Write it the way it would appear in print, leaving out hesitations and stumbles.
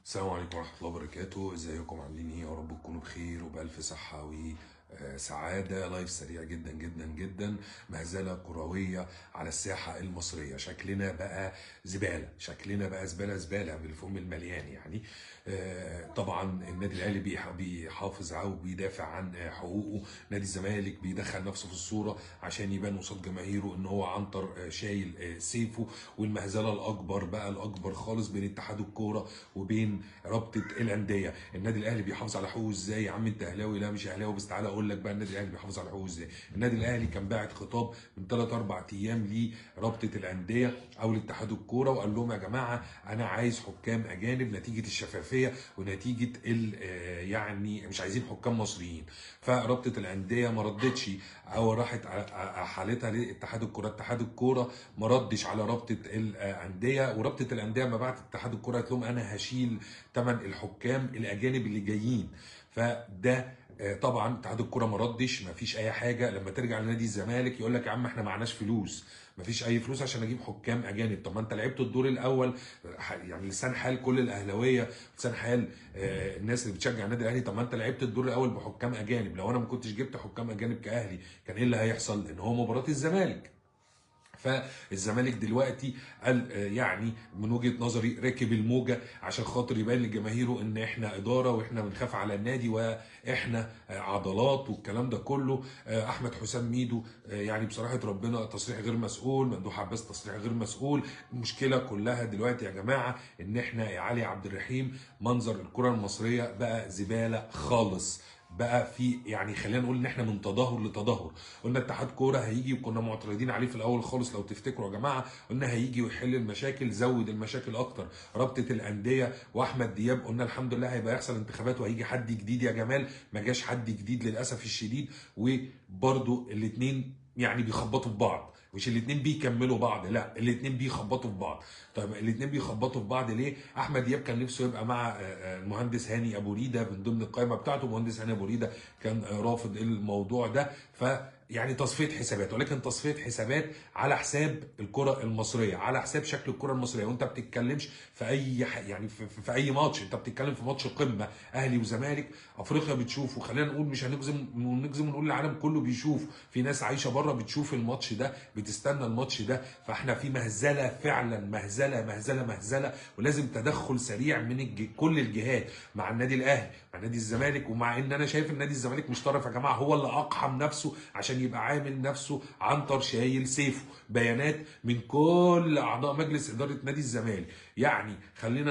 السلام عليكم ورحمة الله وبركاته. ازيكم عاملين ايه؟ يا رب تكونوا بخير وبألف صحة وسعادة. لايف سريع جدا جدا جدا. مهزلة كروية على الساحة المصرية. شكلنا بقى زبالة، شكلنا بقى زبالة زبالة بالفم المليان يعني. طبعا النادي الاهلي بيحافظ او بيدافع عن حقوقه. نادي الزمالك بيدخل نفسه في الصورة عشان يبان قصاد جماهيره ان هو عنتر شايل سيفه. والمهزلة الاكبر بقى، الاكبر خالص، بين اتحاد الكورة وبين رابطه الانديه. النادي الاهلي بيحافظ على حقوقه ازاي؟ يا عم انت اهلاوي؟ لا مش اهلاوي، بس تعالى اقول لك بقى النادي الاهلي بيحافظ على حقوقه ازاي. النادي الاهلي كان باعت خطاب من 3 4 ايام لرابطه الانديه او لاتحاد الكوره، وقال لهم يا جماعه انا عايز حكام اجانب نتيجه الشفافيه ونتيجه يعني مش عايزين حكام مصريين. فرابطه الانديه ما ردتش، او راحت حالتها لاتحاد الكوره. اتحاد الكوره ما ردش على رابطه الانديه، ورابطه الانديه ما بعت اتحاد الكوره قالت لهم انا هشيل ثمن الحكام الاجانب اللي جايين. فده طبعا اتحاد الكوره ما ردش، ما فيش اي حاجه. لما ترجع لنادي الزمالك يقول لك يا عم احنا معناش فلوس، ما فيش اي فلوس عشان اجيب حكام اجانب. طب ما انت لعبت الدور الاول. يعني لسان حال كل الاهلاويه، لسان حال الناس اللي بتشجع النادي الاهلي، طب ما انت لعبت الدور الاول بحكام اجانب. لو انا ما كنتش جبت حكام اجانب كاهلي كان ايه اللي هيحصل؟ ان هو مباراه الزمالك. فالزمالك دلوقتي قال يعني من وجهه نظري ركب الموجه عشان خاطر يبين لجماهيره ان احنا اداره واحنا بنخاف على النادي واحنا عضلات والكلام ده كله. احمد حسام ميدو يعني بصراحه ربنا تصريح غير مسؤول، ممدوح عباس تصريح غير مسؤول. المشكله كلها دلوقتي يا جماعه ان احنا يا علي عبد الرحيم منظر الكره المصريه بقى زباله خالص. بقى في يعني خلينا نقول ان احنا من تدهور لتدهور. قلنا اتحاد كوره هيجي وكنا معترضين عليه في الاول خالص لو تفتكروا يا جماعه، قلنا هيجي ويحل المشاكل، زود المشاكل اكتر. رابطه الانديه واحمد دياب قلنا الحمد لله هيبقى يحصل انتخابات وهيجي حد جديد يا جمال. ما جاش حد جديد للاسف الشديد. وبرده الاثنين يعني بيخبطوا في بعض، مش الاثنين بيكملوا بعض، لا الاثنين بيخبطوا في بعض. طيب الاثنين بيخبطوا في بعض ليه؟ احمد دياب كان نفسه يبقى مع المهندس هاني ابو ريده من ضمن القائمه بتاعته. مهندس هاني ابو ريده كان رافض الموضوع ده. يعني تصفيه حسابات، ولكن تصفيه حسابات على حساب الكره المصريه، على حساب شكل الكره المصريه. وانت بتتكلمش في اي يعني في اي ماتش، انت بتتكلم في ماتش قمه اهلي وزمالك. افريقيا بتشوف، وخلينا نقول مش هنجزم ونقول العالم كله بيشوف، في ناس عايشه بره بتشوف الماتش ده، بتستنى الماتش ده. فاحنا في مهزله فعلا، مهزله مهزله مهزله، ولازم تدخل سريع من كل الجهات مع النادي الاهلي مع نادي الزمالك. ومع ان انا شايف ان نادي الزمالك مش طرف يا جماعه، هو اللي اقحم نفسه عشان يبقى عامل نفسه عنتر شايل سيفه. بيانات من كل اعضاء مجلس اداره نادي الزمالك. يعني خلينا